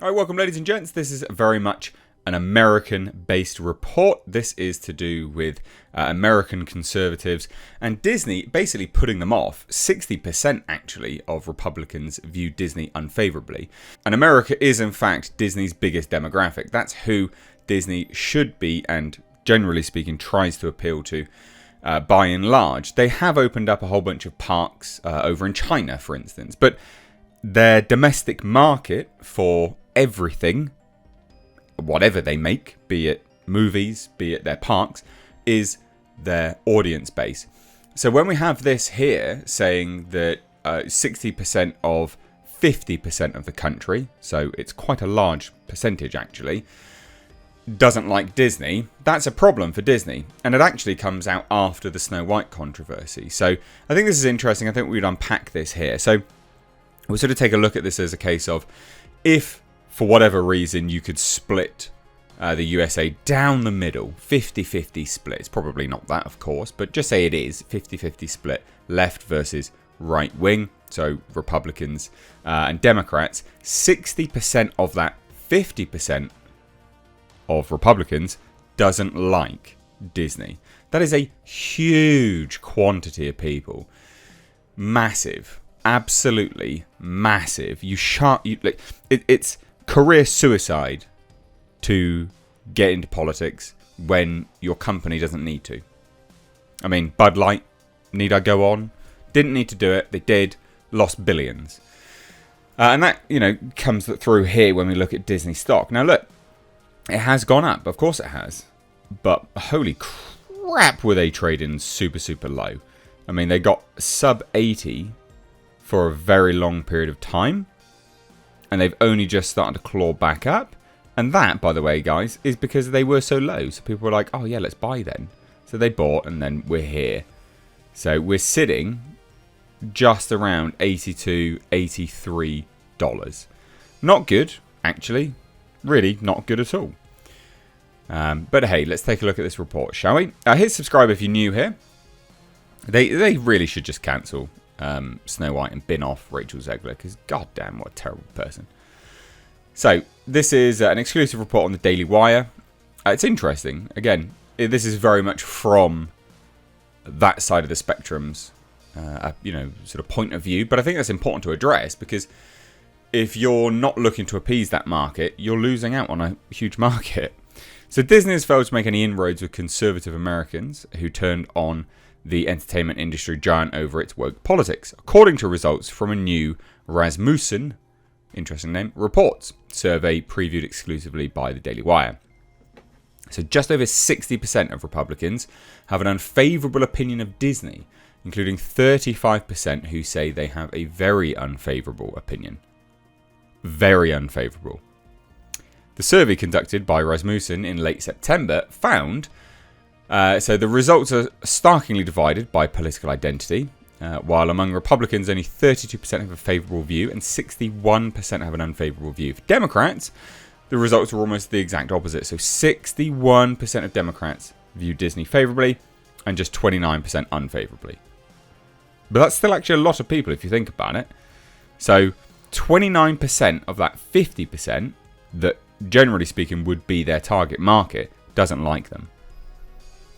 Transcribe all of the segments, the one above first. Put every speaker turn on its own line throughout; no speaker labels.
All right, welcome, ladies and gents. This is very much an American-based report. This is to do with American conservatives and Disney basically putting them off. 60% actually of Republicans view Disney unfavorably. And America is, in fact, Disney's biggest demographic. That's who Disney should be and, generally speaking, tries to appeal to by and large. They have opened up a whole bunch of parks over in China, for instance. But their domestic market for everything, whatever they make, be it movies, be it their parks, is their audience base. So when we have this here saying that 60% of 50% of the country, so it's quite a large percentage actually, doesn't like Disney, that's a problem for Disney. And it actually comes out after the Snow White controversy. So I think this is interesting. I think we'd unpack this here. So we'll sort of take a look at this as a case of, if for whatever reason you could split the USA down the middle, 50-50 split. It's probably not that, of course, but just say it is 50-50 split, left versus right wing, so Republicans and Democrats. 60% of that 50% of Republicans doesn't like Disney. That is a huge quantity of people. Massive. Absolutely massive. It's career suicide to get into politics when your company doesn't need to. I mean, Bud Light, need I go on? Didn't need to do it. They did. Lost billions. And that, comes through here when we look at Disney stock. Now, look, it has gone up. Of course it has. But holy crap, were they trading super, super low. I mean, they got sub 80 for a very long period of time. And they've only just started to claw back up. And that, by the way, guys, is because they were so low. So people were like, oh yeah, let's buy then. So they bought and then we're here. So we're sitting just around $82, $83. Not good, actually. Really not good at all. But hey, let's take a look at this report, shall we? Hit subscribe if you're new here. They really should just cancel Snow White and bin off Rachel Zegler, because goddamn, what a terrible person. So this is an exclusive report on the Daily Wire. It's interesting. Again, this is very much from that side of the spectrum's sort of point of view, but I think that's important to address, because if you're not looking to appease that market, you're losing out on a huge market. So Disney has failed to make any inroads with conservative Americans who turned on the entertainment industry giant over its woke politics, according to results from a new Rasmussen, interesting name, reports survey previewed exclusively by the Daily Wire. So just over 60% of Republicans have an unfavorable opinion of Disney, including 35% who say they have a very unfavorable opinion. Very unfavorable. The survey conducted by Rasmussen in late September found so the results are starkly divided by political identity. While among Republicans, only 32% have a favourable view and 61% have an unfavourable view. For Democrats, the results were almost the exact opposite. So 61% of Democrats view Disney favourably and just 29% unfavourably. But that's still actually a lot of people if you think about it. So 29% of that 50% that, generally speaking, would be their target market doesn't like them.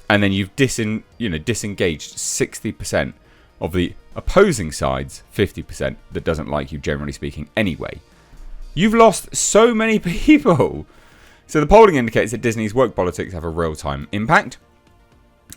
And then you've disengaged 60% of the opposing side's 50% that doesn't like you, generally speaking, anyway. You've lost so many people. So the polling indicates that Disney's woke politics have a real-time impact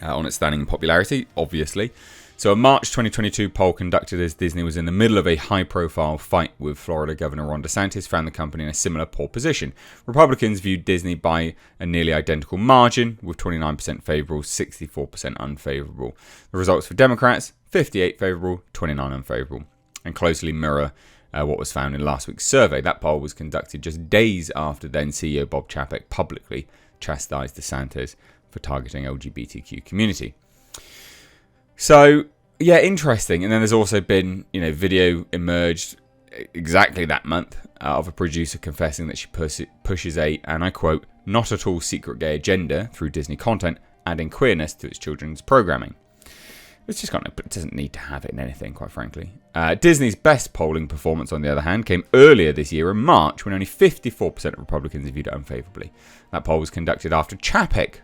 on its standing in popularity, obviously. So a March 2022 poll conducted as Disney was in the middle of a high-profile fight with Florida Governor Ron DeSantis found the company in a similar poor position. Republicans viewed Disney by a nearly identical margin, with 29% favourable, 64% unfavourable. The results for Democrats, 58 favourable, 29 unfavourable, and closely mirror what was found in last week's survey. That poll was conducted just days after then CEO Bob Chapek publicly chastised DeSantis for targeting LGBTQ community. So, yeah, interesting. And then there's also been, video emerged exactly that month of a producer confessing that she pushes a, and I quote, not at all secret gay agenda through Disney content, adding queerness to its children's programming. It's just it doesn't need to have it in anything, quite frankly. Disney's best polling performance, on the other hand, came earlier this year in March, when only 54% of Republicans viewed it unfavourably. That poll was conducted after Chapek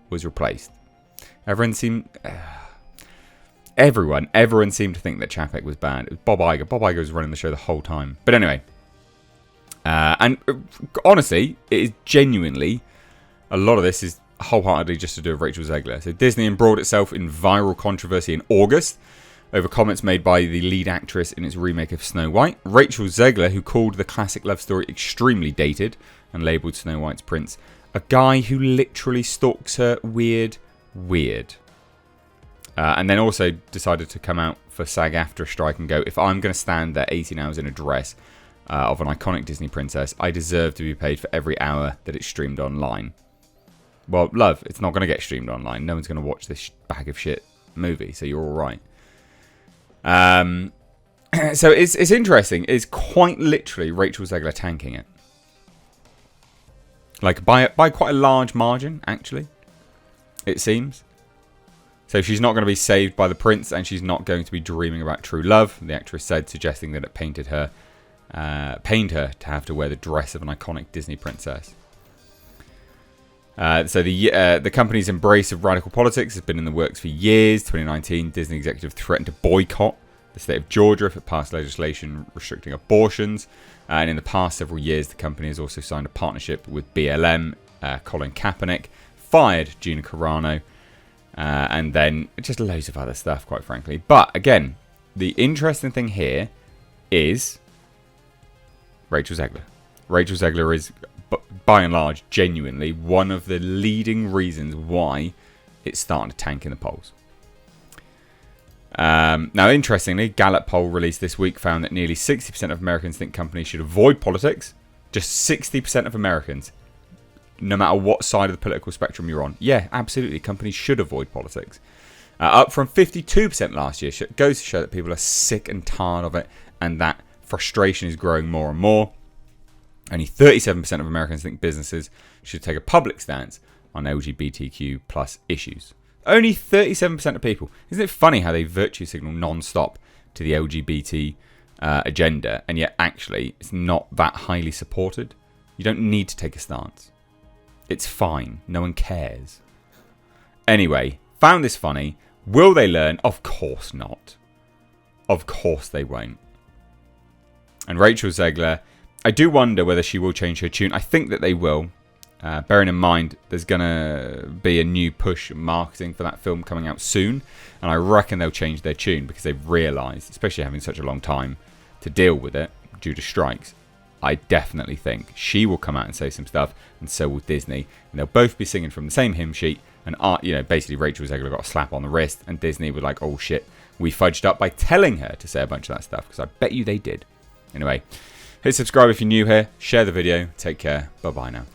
was replaced. Everyone seemed to think that Chapek was bad. It was Bob Iger. Bob Iger was running the show the whole time. But anyway, and honestly, it is genuinely, a lot of this is wholeheartedly just to do with Rachel Zegler. So Disney embroiled itself in viral controversy in August over comments made by the lead actress in its remake of Snow White. Rachel Zegler, who called the classic love story extremely dated and labelled Snow White's prince a guy who literally stalks her weird. And then also decided to come out for SAG after a strike and go, if I'm going to stand there 18 hours in a dress of an iconic Disney princess, I deserve to be paid for every hour that it's streamed online. Well, love, it's not going to get streamed online. No one's going to watch this bag of shit movie, so you're all right. So it's interesting. It's quite literally Rachel Zegler tanking it. Like, by quite a large margin, actually, it seems. So she's not going to be saved by the prince, and she's not going to be dreaming about true love, the actress said, suggesting that it pained her to have to wear the dress of an iconic Disney princess. So the company's embrace of radical politics has been in the works for years. 2019, Disney executive threatened to boycott the state of Georgia if it passed legislation restricting abortions. And in the past several years, the company has also signed a partnership with BLM. Colin Kaepernick fired Gina Carano. And then just loads of other stuff, quite frankly. But again, the interesting thing here is Rachel Zegler. Rachel Zegler is, by and large, genuinely one of the leading reasons why it's starting to tank in the polls. Now, interestingly, Gallup poll released this week found that nearly 60% of Americans think companies should avoid politics. Just 60% of Americans, no matter what side of the political spectrum you're on. Yeah, absolutely, companies should avoid politics. Up from 52% last year. Goes to show that people are sick and tired of it, and that frustration is growing more and more. Only 37% of Americans think businesses should take a public stance on LGBTQ plus issues. Only 37% of people. Isn't it funny how they virtue signal non-stop to the LGBT agenda, and yet actually it's not that highly supported? You don't need to take a stance. It's fine. No one cares. Anyway, found this funny. Will they learn? Of course not. Of course they won't. And Rachel Zegler, I do wonder whether she will change her tune. I think that they will. Bearing in mind, there's going to be a new push marketing for that film coming out soon. And I reckon they'll change their tune because they've realised, especially having such a long time to deal with it due to strikes, I definitely think she will come out and say some stuff, and so will Disney. And they'll both be singing from the same hymn sheet. And, basically Rachel Zegler got a slap on the wrist, and Disney were like, oh shit, we fudged up by telling her to say a bunch of that stuff, because I bet you they did. Anyway, hit subscribe if you're new here, share the video, take care, bye-bye now.